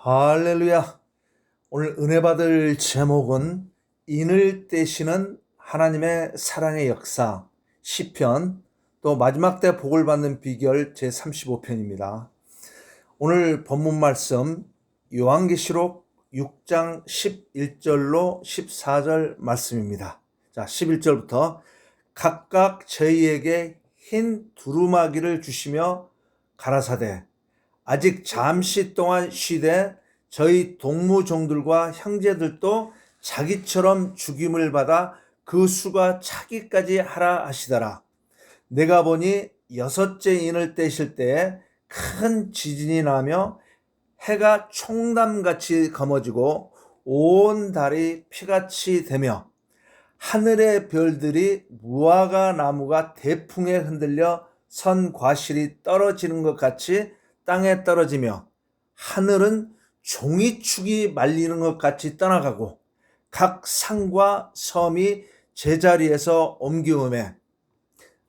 할렐루야. 오늘 은혜 받을 제목은 인을 떼시는 하나님의 사랑의 역사 시편, 또 마지막 때 복을 받는 비결 제35편입니다. 오늘 본문 말씀 요한계시록 6장 11절로 14절 말씀입니다. 자, 11절부터 각각 저희에게 흰 두루마기를 주시며 가라사대 아직 잠시 동안 쉬되 저희 동무종들과 형제들도 자기처럼 죽임을 받아 그 수가 차기까지 하라 하시더라. 내가 보니 여섯째 인을 떼실 때에 큰 지진이 나며 해가 총담같이 검어지고 온 달이 피같이 되며 하늘의 별들이 무화과 나무가 대풍에 흔들려 선 과실이 떨어지는 것 같이 땅에 떨어지며 하늘은 종이축이 말리는 것 같이 떠나가고 각 산과 섬이 제자리에서 옮기음에.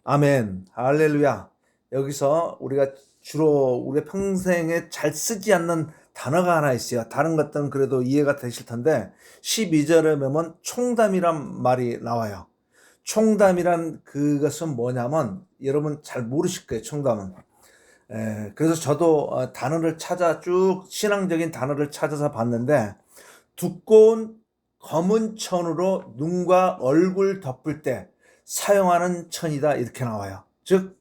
아멘. 할렐루야. 여기서 우리가 주로 우리 평생에 잘 쓰지 않는 단어가 하나 있어요. 다른 것들은 그래도 이해가 되실 텐데 12절에 보면 총담이란 말이 나와요. 총담이란 그것은 뭐냐면 여러분 잘 모르실 거예요. 총담은. 그래서 저도 단어를 쭉 신앙적인 단어를 찾아서 봤는데 두꺼운 검은 천으로 눈과 얼굴 덮을 때 사용하는 천이다 이렇게 나와요. 즉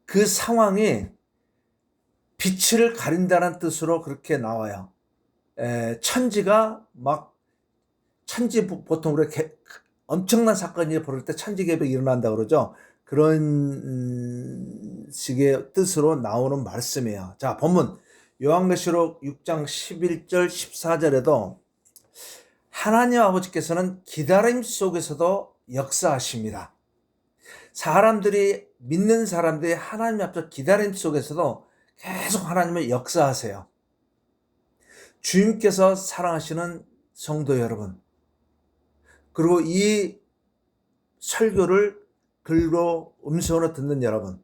그 상황이 빛을 가린다는 뜻으로 그렇게 나와요. 천지가 천지 보통 우리가 엄청난 사건이 벌어질 때 천지개벽이 일어난다 그러죠. 그런 식의 뜻으로 나오는 말씀이에요. 자, 본문 요한계시록 6장 11절 14절에도 하나님 아버지께서는 기다림 속에서도 역사하십니다. 믿는 사람들이 하나님 앞에서 기다림 속에서도 계속 하나님을 역사하세요. 주님께서 사랑하시는 성도 여러분, 그리고 이 설교를 글로 음성으로 듣는 여러분,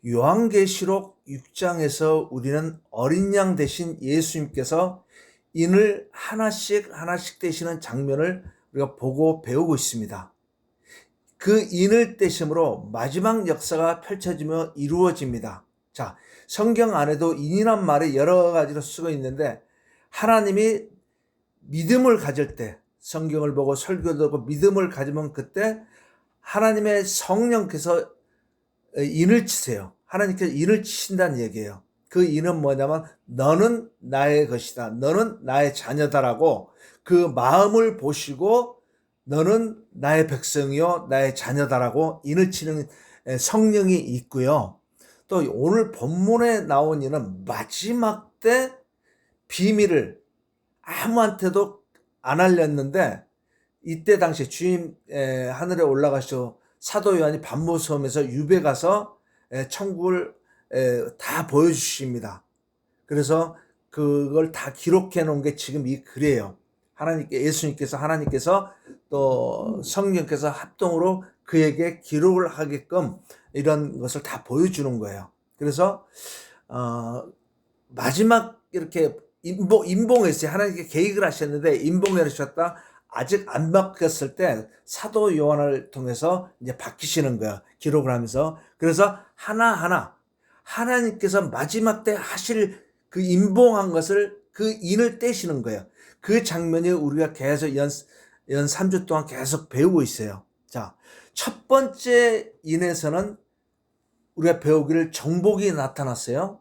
요한계시록 6장에서 우리는 어린 양 대신 예수님께서 인을 하나씩 떼시는 장면을 우리가 보고 배우고 있습니다. 그 인을 떼심으로 마지막 역사가 펼쳐지며 이루어집니다. 자, 성경 안에도 인이란 말이 여러 가지로 쓰고 있는데 하나님이 믿음을 가질 때, 성경을 보고 설교도 하고 믿음을 가지면 그때 하나님의 성령께서 인을 치세요. 하나님께서 인을 치신다는 얘기예요. 그 인은 뭐냐면 너는 나의 것이다. 너는 나의 자녀다라고 그 마음을 보시고 너는 나의 백성이요 나의 자녀다라고 인을 치는 성령이 있고요. 또 오늘 본문에 나온 인은 마지막 때 비밀을 아무한테도 안 알렸는데 이때 당시 주님 하늘에 올라가시고 사도 요한이 반모섬에서 유배 가서 천국을 다 보여주십니다. 그래서 그걸 다 기록해 놓은 게 지금 이 글이에요. 예수님께서 하나님께서 또 성령께서 합동으로 그에게 기록을 하게끔 이런 것을 다 보여주는 거예요. 그래서 마지막 이렇게 임봉했어요. 하나님께 계획을 하셨는데 임봉을 하셨다. 아직 안 바뀌었을 때 사도 요한을 통해서 이제 바뀌시는 거예요. 기록을 하면서. 그래서 하나하나 하나님께서 마지막 때 하실 그 임봉한 것을 그 인을 떼시는 거예요. 그 장면이 우리가 계속 연 3주 동안 계속 배우고 있어요. 자, 첫 번째 인에서는 우리가 배우기를 정복이 나타났어요.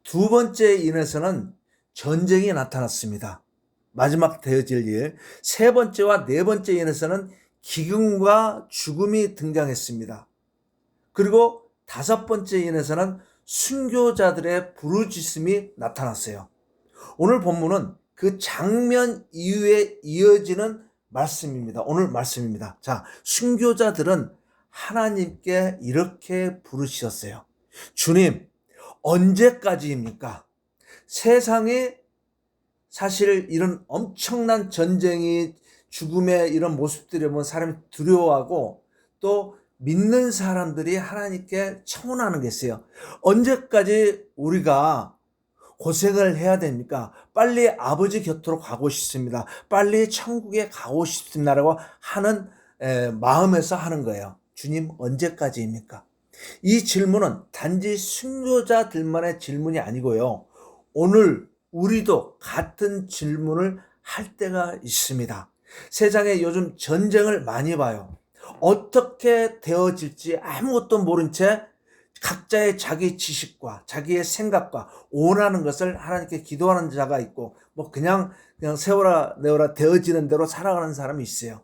두 번째 인에서는 전쟁이 나타났습니다. 마지막 되어질 일. 세 번째와 네 번째 인에서는 기근과 죽음이 등장했습니다. 그리고 다섯 번째 인에서는 순교자들의 부르짖음이 나타났어요. 오늘 본문은 그 장면 이후에 이어지는 말씀입니다. 오늘 말씀입니다. 자, 순교자들은 하나님께 이렇게 부르셨어요. 주님, 언제까지입니까? 세상에 사실 이런 엄청난 전쟁이 죽음의 이런 모습들을 보면 사람이 두려워하고 또 믿는 사람들이 하나님께 청원하는 게 있어요. 언제까지 우리가 고생을 해야 됩니까? 빨리 아버지 곁으로 가고 싶습니다. 빨리 천국에 가고 싶습니다라고 하는 마음에서 하는 거예요. 주님, 언제까지입니까? 이 질문은 단지 순교자들만의 질문이 아니고요. 오늘 우리도 같은 질문을 할 때가 있습니다. 세상에 요즘 전쟁을 많이 봐요. 어떻게 되어질지 아무것도 모른 채 각자의 자기 지식과 자기의 생각과 원하는 것을 하나님께 기도하는 자가 있고, 뭐 그냥 세워라 내어라 되어지는 대로 살아가는 사람이 있어요.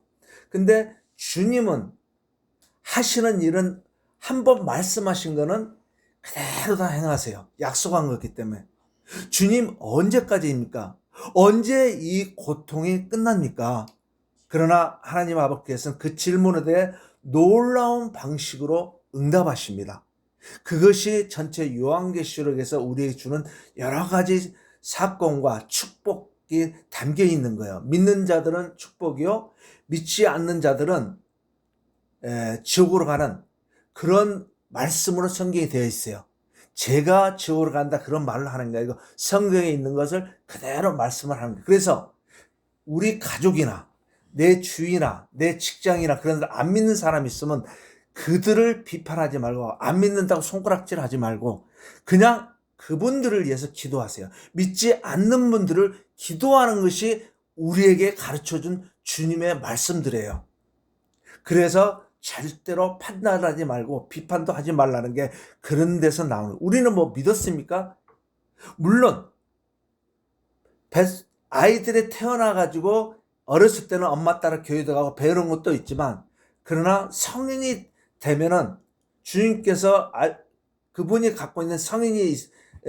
근데 주님은 하시는 일은 한 번 말씀하신 거는 그대로 다 행하세요. 약속한 거기 때문에. 주님, 언제까지입니까? 언제 이 고통이 끝납니까? 그러나 하나님 아버지께서는 그 질문에 대해 놀라운 방식으로 응답하십니다. 그것이 전체 요한계시록에서 우리에게 주는 여러 가지 사건과 축복이 담겨 있는 거예요. 믿는 자들은 축복이요, 믿지 않는 자들은 지옥으로 가는 그런 말씀으로 성경이 되어 있어요. 제가 지옥으로 간다 그런 말을 하는 게 아니고 성경에 있는 것을 그대로 말씀을 하는 거예요. 그래서 우리 가족이나 내 주위나 내 직장이나 그런 데 안 믿는 사람이 있으면 그들을 비판하지 말고, 안 믿는다고 손가락질 하지 말고 그냥 그분들을 위해서 기도하세요. 믿지 않는 분들을 기도하는 것이 우리에게 가르쳐준 주님의 말씀들이에요. 그래서 절대로 판단하지 말고 비판도 하지 말라는 게 그런 데서 나오는. 우리는 뭐 믿었습니까? 물론 아이들이 태어나가지고 어렸을 때는 엄마 따라 교회도 가고 배우는 것도 있지만, 그러나 성인이 되면은 주님께서 그분이 갖고 있는 성인이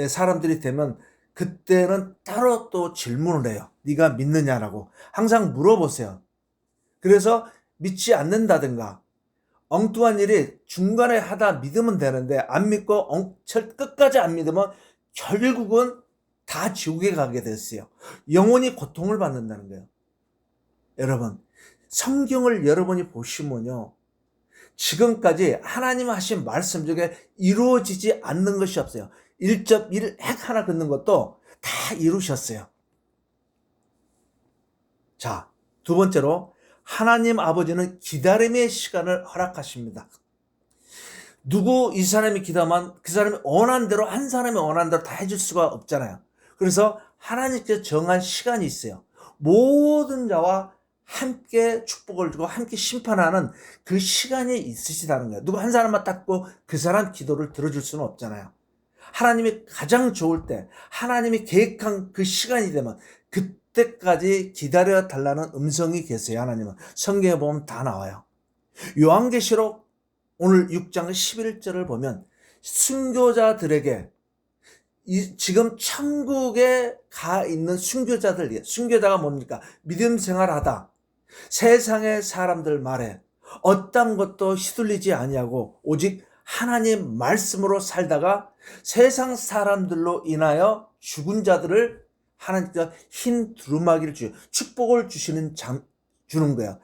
사람들이 되면 그때는 따로 또 질문을 해요. 네가 믿느냐라고 항상 물어보세요. 그래서 믿지 않는다든가 엉뚱한 일이 중간에 하다 믿으면 되는데 안 믿고 끝까지 안 믿으면 결국은 다 지옥에 가게 됐어요. 영원히 고통을 받는다는 거예요. 여러분, 성경을 여러분이 보시면요, 지금까지 하나님 하신 말씀 중에 이루어지지 않는 것이 없어요. 1.1 핵 하나 긋는 것도 다 이루셨어요. 자, 두 번째로 하나님 아버지는 기다림의 시간을 허락하십니다. 이 사람이 기도하면 그 사람이 원하는 대로, 한 사람이 원하는 대로 다 해줄 수가 없잖아요. 그래서 하나님께서 정한 시간이 있어요. 모든 자와 함께 축복을 주고 함께 심판하는 그 시간이 있으시다는 거예요. 누구 한 사람만 닦고 그 사람 기도를 들어줄 수는 없잖아요. 하나님이 가장 좋을 때, 하나님이 계획한 그 시간이 되면 그때까지 기다려 달라는 음성이 계세요. 하나님은 성경에 보면 다 나와요. 요한계시록 오늘 6장 11절을 보면 순교자들에게, 지금 천국에 가 있는 순교자들, 순교자가 뭡니까? 믿음 생활하다 세상의 사람들 말에 어떤 것도 휘둘리지 아니하고 오직 하나님 말씀으로 살다가 세상 사람들로 인하여 죽은 자들을 하나님께서 흰 두루마기를 축복을 주는 거예요.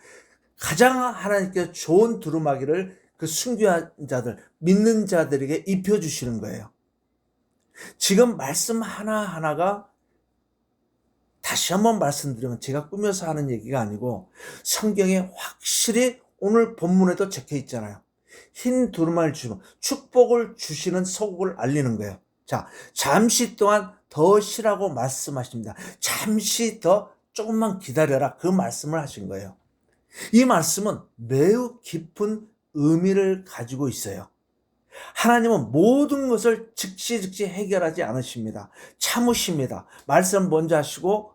가장 하나님께서 좋은 두루마기를 그 순교한 자들, 믿는 자들에게 입혀주시는 거예요. 지금 말씀 하나하나가, 다시 한번 말씀드리면 제가 꾸며서 하는 얘기가 아니고 성경에 확실히 오늘 본문에도 적혀 있잖아요. 흰 두루마기를 주시면 축복을 주시는 서국을 알리는 거예요. 자, 잠시 동안 더 쉬라고 말씀하십니다. 잠시 더 조금만 기다려라, 그 말씀을 하신 거예요. 이 말씀은 매우 깊은 의미를 가지고 있어요. 하나님은 모든 것을 즉시 해결하지 않으십니다. 참으십니다. 말씀 먼저 하시고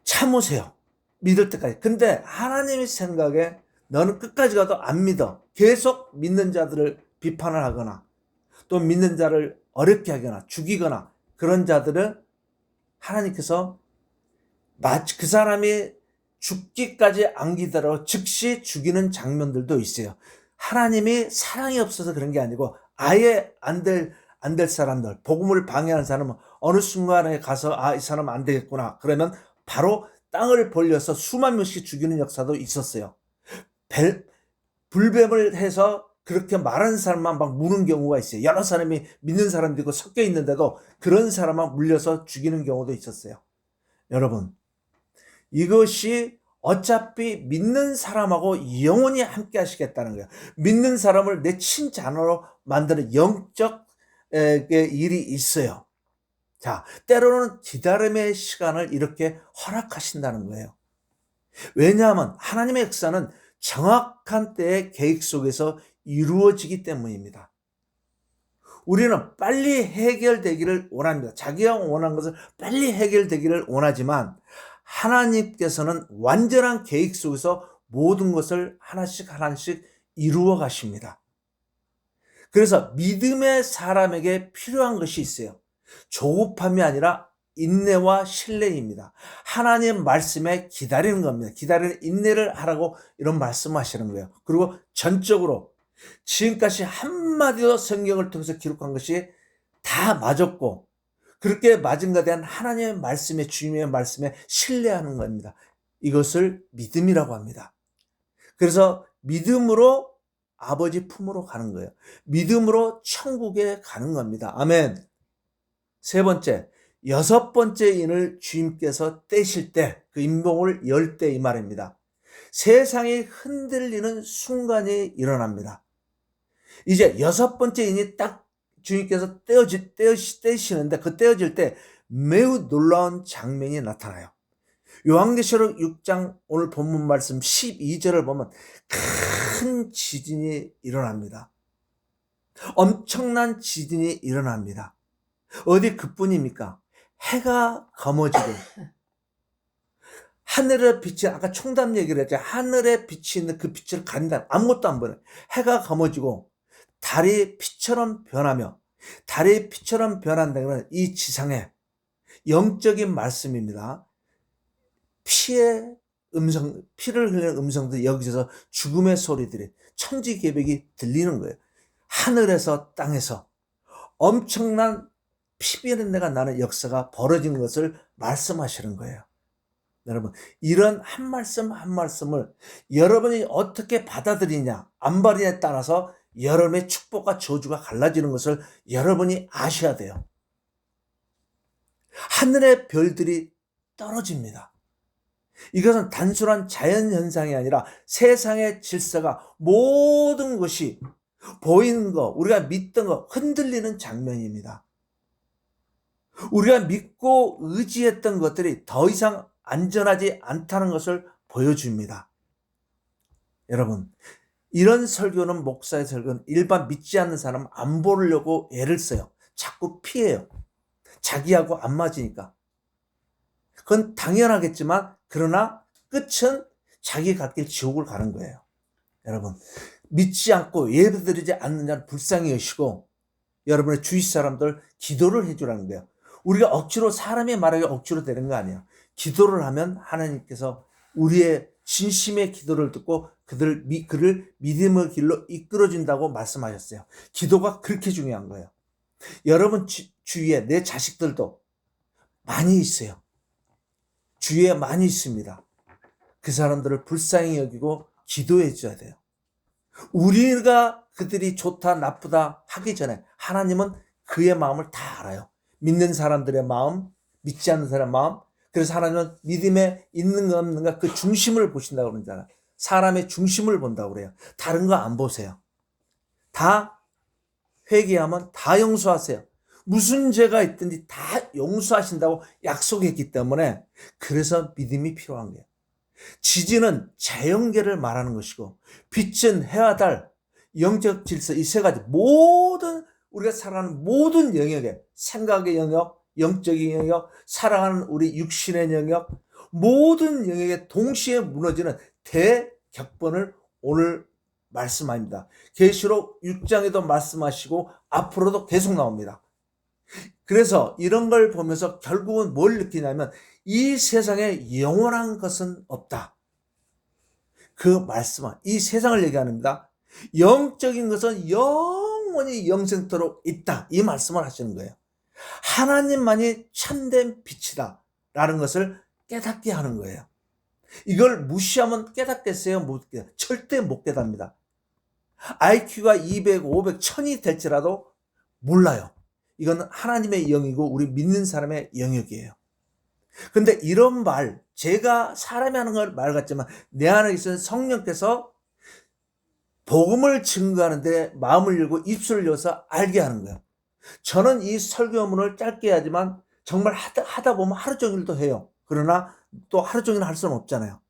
참으세요. 믿을 때까지. 근데 하나님의 생각에 너는 끝까지 가도 안 믿어, 계속 믿는 자들을 비판을 하거나 또 믿는 자를 어렵게 하거나 죽이거나 그런 자들은 하나님께서 마치 그 사람이 죽기까지 안 기다려 즉시 죽이는 장면들도 있어요. 하나님이 사랑이 없어서 그런 게 아니고 아예 안 될 사람들, 복음을 방해하는 사람은 어느 순간에 가서 이 사람 안 되겠구나 그러면 바로 땅을 벌려서 수만 명씩 죽이는 역사도 있었어요. 불뱀을 해서 그렇게 말하는 사람만 막 무는 경우가 있어요. 여러 사람이 믿는 사람도 있고 섞여 있는데도 그런 사람만 물려서 죽이는 경우도 있었어요. 여러분, 이것이 어차피 믿는 사람하고 영원히 함께 하시겠다는 거예요. 믿는 사람을 내 친자녀로 만드는 영적 일이 있어요. 자, 때로는 기다림의 시간을 이렇게 허락하신다는 거예요. 왜냐하면 하나님의 역사는 정확한 때의 계획 속에서 이루어지기 때문입니다. 우리는 빨리 해결되기를 원합니다. 자기가 원하는 것을 빨리 해결되기를 원하지만 하나님께서는 완전한 계획 속에서 모든 것을 하나씩 하나씩 이루어 가십니다. 그래서 믿음의 사람에게 필요한 것이 있어요. 조급함이 아니라 인내와 신뢰입니다. 하나님 말씀에 기다리는 겁니다. 기다리는 인내를 하라고 이런 말씀하시는 거예요. 그리고 전적으로 지금까지 한마디도 성경을 통해서 기록한 것이 다 맞았고 그렇게 맞은 것에 대한 하나님의 말씀에 주님의 말씀에 신뢰하는 겁니다. 이것을 믿음이라고 합니다. 그래서 믿음으로 아버지 품으로 가는 거예요. 믿음으로 천국에 가는 겁니다. 아멘. 세 번째, 여섯 번째 인을 주님께서 떼실 때, 그 인봉을 열 때 이 말입니다. 세상이 흔들리는 순간이 일어납니다. 이제 여섯 번째 인이 딱 주님께서 떼시는데 그 떼어질 때 매우 놀라운 장면이 나타나요. 요한계시록 6장 오늘 본문 말씀 12절을 보면 큰 지진이 일어납니다. 엄청난 지진이 일어납니다. 어디 그뿐입니까? 해가 검어지고 하늘의 빛이 아까 총답 얘기를 했죠. 하늘에 빛이 있는 그 빛을 가린다. 아무것도 안 보여요. 해가 검어지고 달이 피처럼 변하며 달이 피처럼 변한다는 것은 이 지상에 영적인 말씀입니다. 피의 음성, 피를 흘리는 음성들이 여기서 죽음의 소리들이 천지개벽이 들리는 거예요. 하늘에서 땅에서 엄청난 피비린내가 나는 역사가 벌어진 것을 말씀하시는 거예요. 여러분, 이런 한 말씀 한 말씀을 여러분이 어떻게 받아들이냐 안 받느냐에 따라서 여러분의 축복과 저주가 갈라지는 것을 여러분이 아셔야 돼요. 하늘의 별들이 떨어집니다. 이것은 단순한 자연현상이 아니라 세상의 질서가 모든 것이 보이는 거, 우리가 믿던 거 흔들리는 장면입니다. 우리가 믿고 의지했던 것들이 더 이상 안전하지 않다는 것을 보여줍니다. 여러분, 이런 설교는 목사의 설교는 일반 믿지 않는 사람은 안 보려고 애를 써요. 자꾸 피해요. 자기하고 안 맞으니까. 그건 당연하겠지만 그러나 끝은 자기 갈 길 지옥을 가는 거예요. 여러분, 믿지 않고 예배드리지 않는 자는 불쌍히 여시고 여러분의 주위 사람들 기도를 해주라는 거예요. 우리가 억지로 사람의 말하기 억지로 되는 거 아니에요. 기도를 하면 하나님께서 우리의 진심의 기도를 듣고 그를 믿음의 길로 이끌어준다고 말씀하셨어요. 기도가 그렇게 중요한 거예요. 여러분 주위에 내 자식들도 많이 있어요. 주위에 많이 있습니다. 그 사람들을 불쌍히 여기고 기도해 줘야 돼요. 우리가 그들이 좋다 나쁘다 하기 전에 하나님은 그의 마음을 다 알아요. 믿는 사람들의 마음, 믿지 않는 사람의 마음. 그래서 하나님은 믿음에 있는가 없는가 그 중심을 보신다고 그러잖아요. 사람의 중심을 본다고 그래요. 다른 거 안 보세요. 다 회개하면 다 용서하세요. 무슨 죄가 있든지 다 용서하신다고 약속했기 때문에 그래서 믿음이 필요한 거예요. 지진은 자연계를 말하는 것이고 빛은 해와 달, 영적 질서 이 세 가지 모든 우리가 살아가는 모든 영역에 생각의 영역, 영적인 영역, 살아가는 우리 육신의 영역 모든 영역에 동시에 무너지는 대격번을 오늘 말씀합니다. 계시록 6장에도 말씀하시고 앞으로도 계속 나옵니다. 그래서 이런 걸 보면서 결국은 뭘 느끼냐면 이 세상에 영원한 것은 없다. 그 말씀은 이 세상을 얘기합니다. 영적인 것은 영원히 영생토록 있다. 이 말씀을 하시는 거예요. 하나님만이 참된 빛이다 라는 것을 깨닫게 하는 거예요. 이걸 무시하면 깨닫겠어요? 못 깨닫? 절대 못 깨닫습니다. IQ가 200, 500, 1000이 될지라도 몰라요. 이건 하나님의 영이고 우리 믿는 사람의 영역이에요. 근데 이런 말, 제가 사람이 하는 말 같지만 내 안에 있는 성령께서 복음을 증거하는데 마음을 열고 입술을 열어서 알게 하는 거예요. 저는 이 설교문을 짧게 하지만 정말 하다 보면 하루 종일도 해요. 그러나 또 하루 종일 할 수는 없잖아요.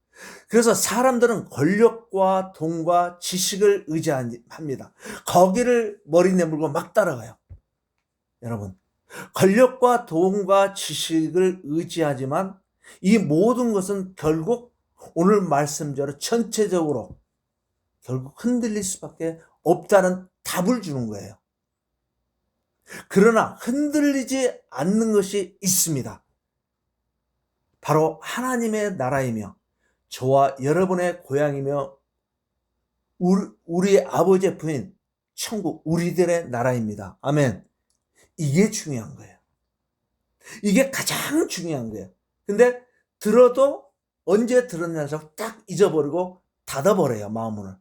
그래서 사람들은 권력과 돈과 지식을 의지합니다. 거기를 머리 내물고 막 따라가요. 여러분, 권력과 돈과 지식을 의지하지만 이 모든 것은 결국 오늘 말씀대로 전체적으로 결국 흔들릴 수밖에 없다는 답을 주는 거예요. 그러나 흔들리지 않는 것이 있습니다. 바로 하나님의 나라이며 저와 여러분의 고향이며 우리의 아버지의 부인 천국 우리들의 나라입니다. 아멘. 이게 중요한 거예요. 이게 가장 중요한 거예요. 근데 들어도 언제 들었냐서 딱 잊어버리고 닫아버려요, 마음문을.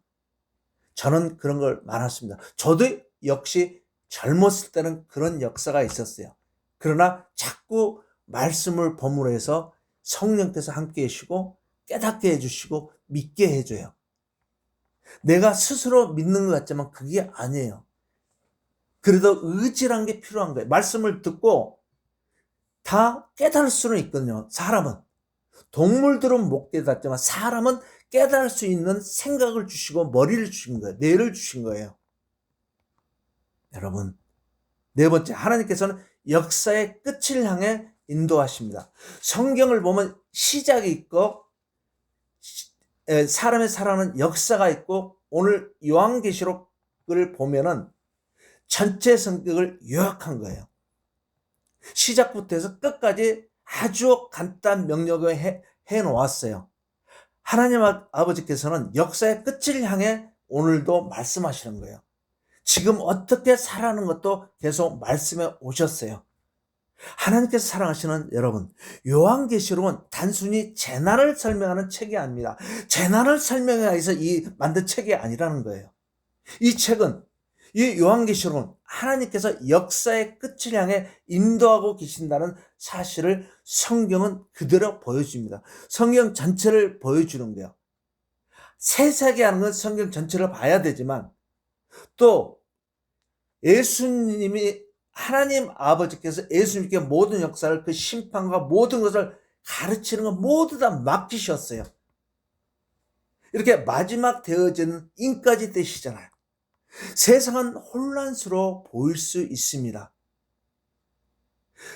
저는 그런 걸 많았습니다. 저도 역시 젊었을 때는 그런 역사가 있었어요. 그러나 자꾸 말씀을 버무려서 성령께서 함께 해주시고 깨닫게 해주시고 믿게 해줘요. 내가 스스로 믿는 것 같지만 그게 아니에요. 그래도 의지란 게 필요한 거예요. 말씀을 듣고 다 깨달을 수는 있거든요. 사람은. 동물들은 못 깨닫지만 사람은 깨달을 수 있는 생각을 주시고 머리를 주신 거예요. 뇌를 주신 거예요. 여러분, 네 번째, 하나님께서는 역사의 끝을 향해 인도하십니다. 성경을 보면 시작이 있고 사람의 살아가는 역사가 있고 오늘 요한계시록을 보면은 전체 성격을 요약한 거예요. 시작부터 해서 끝까지 아주 간단 명료하게 해놓았어요. 하나님 아버지께서는 역사의 끝을 향해 오늘도 말씀하시는 거예요. 지금 어떻게 살아가는 것도 계속 말씀해 오셨어요. 하나님께서 사랑하시는 여러분, 요한계시록은 단순히 재난을 설명하는 책이 아닙니다. 재난을 설명하기 위해서 만든 책이 아니라는 거예요. 이 책은, 이 요한계시록은 하나님께서 역사의 끝을 향해 인도하고 계신다는 사실을 성경은 그대로 보여줍니다. 성경 전체를 보여주는 거예요. 세세하게 하는 건 성경 전체를 봐야 되지만 또 예수님이 하나님 아버지께서 예수님께 모든 역사를 그 심판과 모든 것을 가르치는 건 모두 다 맡기셨어요. 이렇게 마지막 되어지는 인까지 되시잖아요. 세상은 혼란스러워 보일 수 있습니다.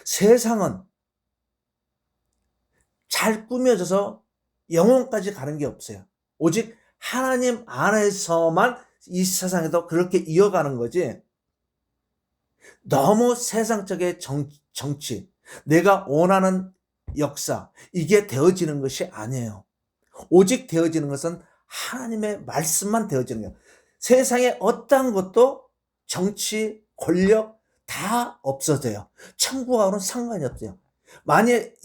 세상은 잘 꾸며져서 영혼까지 가는 게 없어요. 오직 하나님 안에서만 이 세상에도 그렇게 이어가는 거지. 너무 세상적인 정치, 내가 원하는 역사, 이게 되어지는 것이 아니에요. 오직 되어지는 것은 하나님의 말씀만 되어지는 거예요. 세상에 어떠한 것도 정치, 권력 다 없어져요. 천국하고는 상관이 없어요. 만약에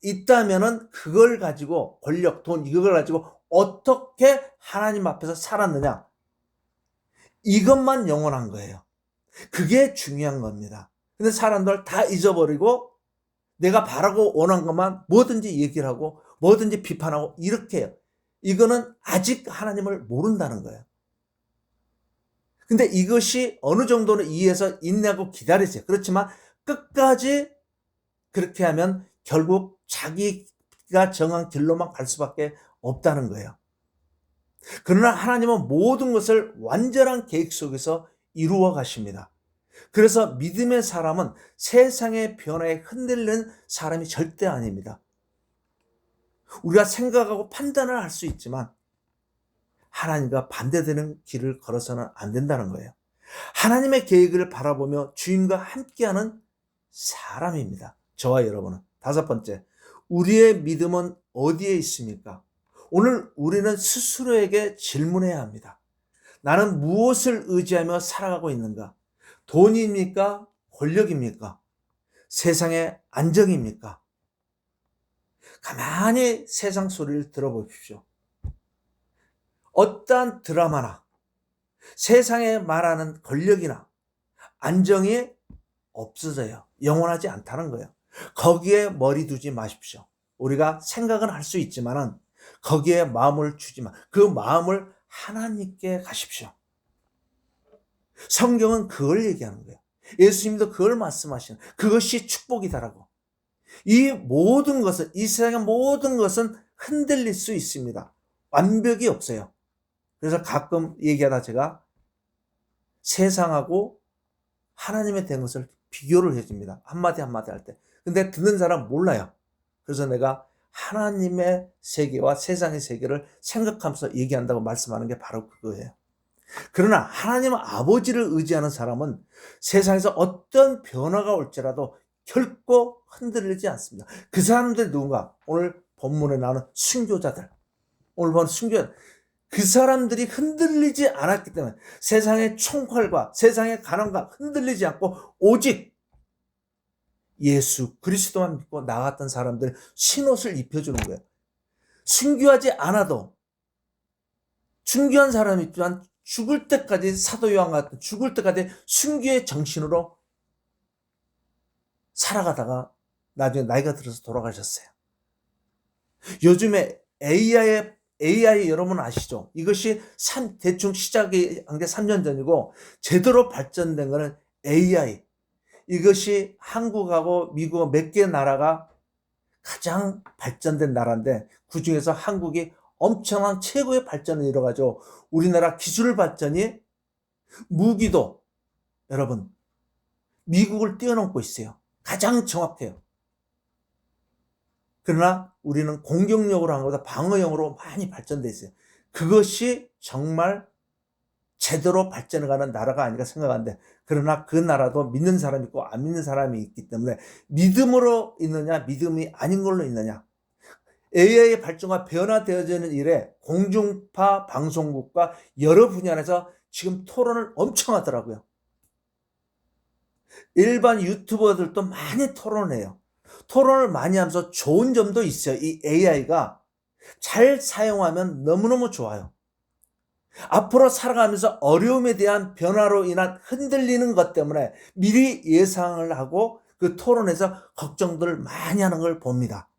있다면은 그걸 가지고 권력, 돈 이걸 가지고 어떻게 하나님 앞에서 살았느냐, 이것만 영원한 거예요. 그게 중요한 겁니다. 근데 사람들 다 잊어버리고 내가 바라고 원한 것만 뭐든지 얘기를 하고 뭐든지 비판하고 이렇게 해요. 이거는 아직 하나님을 모른다는 거예요. 근데 이것이 어느 정도는 이해해서 인내하고 기다리세요. 그렇지만 끝까지 그렇게 하면 결국 자기가 정한 길로만 갈 수밖에 없다는 거예요. 그러나 하나님은 모든 것을 완전한 계획 속에서 이루어 가십니다. 그래서 믿음의 사람은 세상의 변화에 흔들리는 사람이 절대 아닙니다. 우리가 생각하고 판단을 할 수 있지만 하나님과 반대되는 길을 걸어서는 안 된다는 거예요. 하나님의 계획을 바라보며 주님과 함께하는 사람입니다. 저와 여러분은. 다섯 번째, 우리의 믿음은 어디에 있습니까? 오늘 우리는 스스로에게 질문해야 합니다. 나는 무엇을 의지하며 살아가고 있는가? 돈입니까? 권력입니까? 세상의 안정입니까? 가만히 세상 소리를 들어보십시오. 어떠한 드라마나 세상에 말하는 권력이나 안정이 없어져요. 영원하지 않다는 거예요. 거기에 머리 두지 마십시오. 우리가 생각은 할 수 있지만은 거기에 마음을 주지 마. 그 마음을 하나님께 가십시오. 성경은 그걸 얘기하는 거예요. 예수님도 그걸 말씀하시는, 그것이 축복이다라고. 이 모든 것은, 이 세상의 모든 것은 흔들릴 수 있습니다. 완벽이 없어요. 그래서 가끔 얘기하다 제가 세상하고 하나님에 대한 것을 비교를 해줍니다. 한마디 한마디 할 때. 근데 듣는 사람 몰라요. 그래서 내가 하나님의 세계와 세상의 세계를 생각하면서 얘기한다고 말씀하는 게 바로 그거예요. 그러나 하나님 아버지를 의지하는 사람은 세상에서 어떤 변화가 올지라도 결코 흔들리지 않습니다. 그 사람들이 누군가? 오늘 본문에 나오는 순교자들. 오늘 본 순교자들. 그 사람들이 흔들리지 않았기 때문에 세상의 총칼과 세상의 가난과 흔들리지 않고 오직 예수 그리스도만 믿고 나갔던 사람들 신옷을 입혀주는 거예요. 순교하지 않아도 순교한 사람이 있지만 죽을 때까지 사도 요한 같은 죽을 때까지 순교의 정신으로 살아가다가 나중에 나이가 들어서 돌아가셨어요. 요즘에 AI 여러분 아시죠? 이것이 대충 시작이 한 게 3년 전이고 제대로 발전된 거는 AI. 이것이 한국하고 미국 몇 개 나라가 가장 발전된 나라인데 그중에서 한국이 엄청난 최고의 발전을 이뤄가지고 우리나라 기술 발전이 무기도 여러분 미국을 뛰어넘고 있어요. 가장 정확해요. 그러나 우리는 공격력으로 한 것보다 방어형으로 많이 발전돼 있어요. 그것이 정말 제대로 발전해가는 나라가 아닌가 생각하는데 그러나 그 나라도 믿는 사람이 있고 안 믿는 사람이 있기 때문에 믿음으로 있느냐 믿음이 아닌 걸로 있느냐. AI의 발전과 변화되어지는 일에 공중파 방송국과 여러 분야에서 지금 토론을 엄청 하더라고요. 일반 유튜버들도 많이 토론해요. 토론을 많이 하면서 좋은 점도 있어요. 이 AI가 잘 사용하면 너무너무 좋아요. 앞으로 살아가면서 어려움에 대한 변화로 인한 흔들리는 것 때문에 미리 예상을 하고 그 토론에서 걱정들을 많이 하는 걸 봅니다.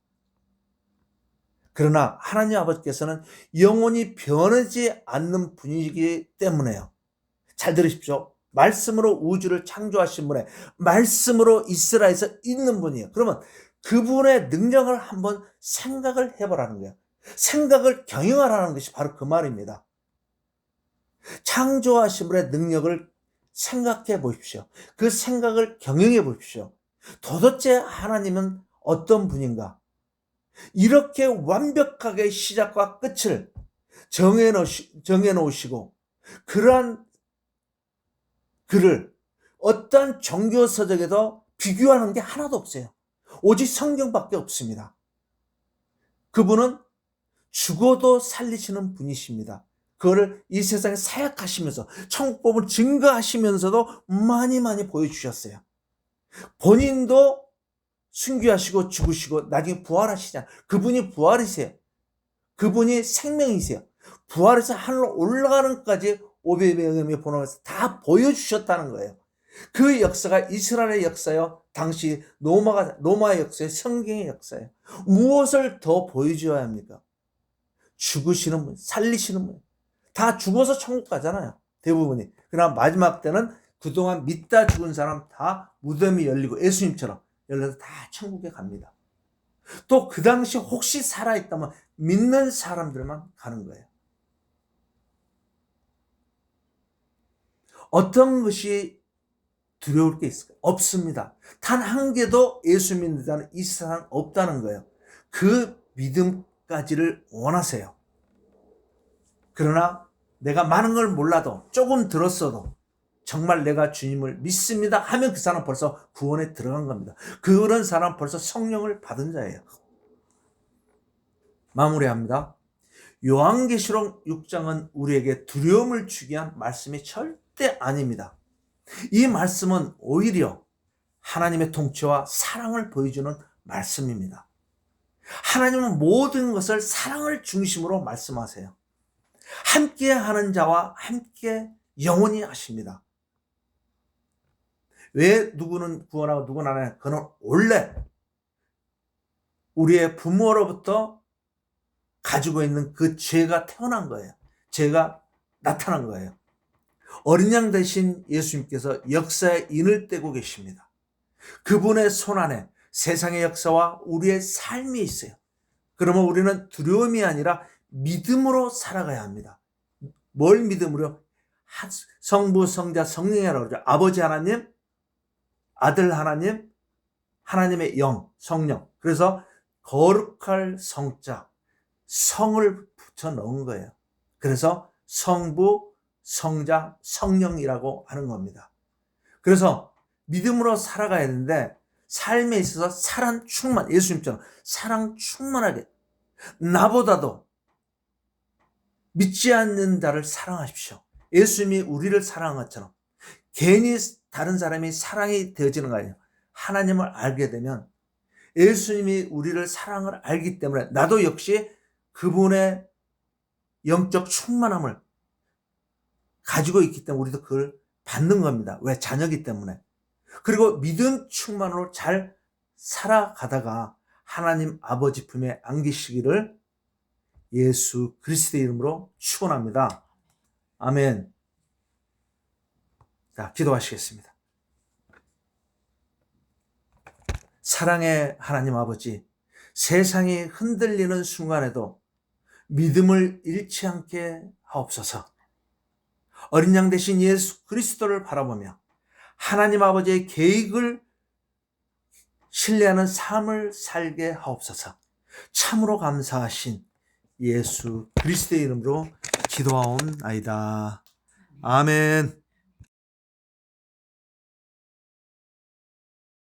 그러나 하나님 아버지께서는 영원히 변하지 않는 분이기 때문에요. 잘 들으십시오. 말씀으로 우주를 창조하신 분의 말씀으로 이스라엘에서 있는 분이에요. 그러면 그분의 능력을 한번 생각을 해보라는 거예요. 생각을 경영하라는 것이 바로 그 말입니다. 창조하신 분의 능력을 생각해 보십시오. 그 생각을 경영해 보십시오. 도대체 하나님은 어떤 분인가? 이렇게 완벽하게 시작과 끝을 정해놓으시고 그러한 그를 어떠한 종교서적에도 비교하는 게 하나도 없어요. 오직 성경밖에 없습니다. 그분은 죽어도 살리시는 분이십니다. 그거를 이 세상에 사역하시면서 천국법을 증거하시면서도 많이 보여주셨어요. 본인도 순교하시고 죽으시고 나중에 부활하시잖아요. 그분이 부활이세요. 그분이 생명이세요. 부활해서 하늘로 올라가는 것까지 오베베음의 본원에서 다 보여주셨다는 거예요. 그 역사가 이스라엘의 역사요. 당시 로마의 역사예요. 성경의 역사예요. 무엇을 더 보여줘야 합니까? 죽으시는 분, 살리시는 분. 다 죽어서 천국 가잖아요. 대부분이. 그러나 마지막 때는 그동안 믿다 죽은 사람 다 무덤이 열리고 예수님처럼 열려서 다 천국에 갑니다. 또 그 당시 혹시 살아있다면 믿는 사람들만 가는 거예요. 어떤 것이 두려울 게 있을까요? 없습니다. 단 한 개도 예수 믿는 자는 이 세상 없다는 거예요. 그 믿음까지를 원하세요. 그러나 내가 많은 걸 몰라도 조금 들었어도 정말 내가 주님을 믿습니다 하면 그 사람 벌써 구원에 들어간 겁니다. 그런 사람 벌써 성령을 받은 자예요. 마무리합니다. 요한계시록 6장은 우리에게 두려움을 주게 한 말씀이 절대 아닙니다. 이 말씀은 오히려 하나님의 통치와 사랑을 보여주는 말씀입니다. 하나님은 모든 것을 사랑을 중심으로 말씀하세요. 함께 하는 자와 함께 영원히 하십니다. 왜 누구는 구원하고 누구는 안 해? 그는 원래 우리의 부모로부터 가지고 있는 그 죄가 태어난 거예요. 죄가 나타난 거예요. 어린 양 대신 예수님께서 역사에 인을 떼고 계십니다. 그분의 손 안에 세상의 역사와 우리의 삶이 있어요. 그러면 우리는 두려움이 아니라 믿음으로 살아가야 합니다. 뭘 믿음으로? 성부, 성자, 성령이라고 그러죠. 아버지 하나님, 아들 하나님, 하나님의 영, 성령. 그래서 거룩할 성자, 성을 붙여 넣은 거예요. 그래서 성부, 성자, 성령이라고 하는 겁니다. 그래서 믿음으로 살아가야 되는데 삶에 있어서 사랑 충만, 예수님처럼 사랑 충만하게 나보다도 믿지 않는 자를 사랑하십시오. 예수님이 우리를 사랑한 것처럼 괜히 다른 사람이 사랑이 되어지는 거 아니에요. 하나님을 알게 되면 예수님이 우리를 사랑을 알기 때문에 나도 역시 그분의 영적 충만함을 가지고 있기 때문에 우리도 그걸 받는 겁니다. 왜? 자녀이기 때문에. 그리고 믿음 충만으로 잘 살아가다가 하나님 아버지 품에 안기시기를 예수 그리스도의 이름으로 축원합니다. 아멘. 자, 기도하시겠습니다. 사랑의 하나님 아버지, 세상이 흔들리는 순간에도 믿음을 잃지 않게 하옵소서. 어린 양 대신 예수 그리스도를 바라보며 하나님 아버지의 계획을 신뢰하는 삶을 살게 하옵소서. 참으로 감사하신 예수 그리스도의 이름으로 기도하옵나이다. 아멘.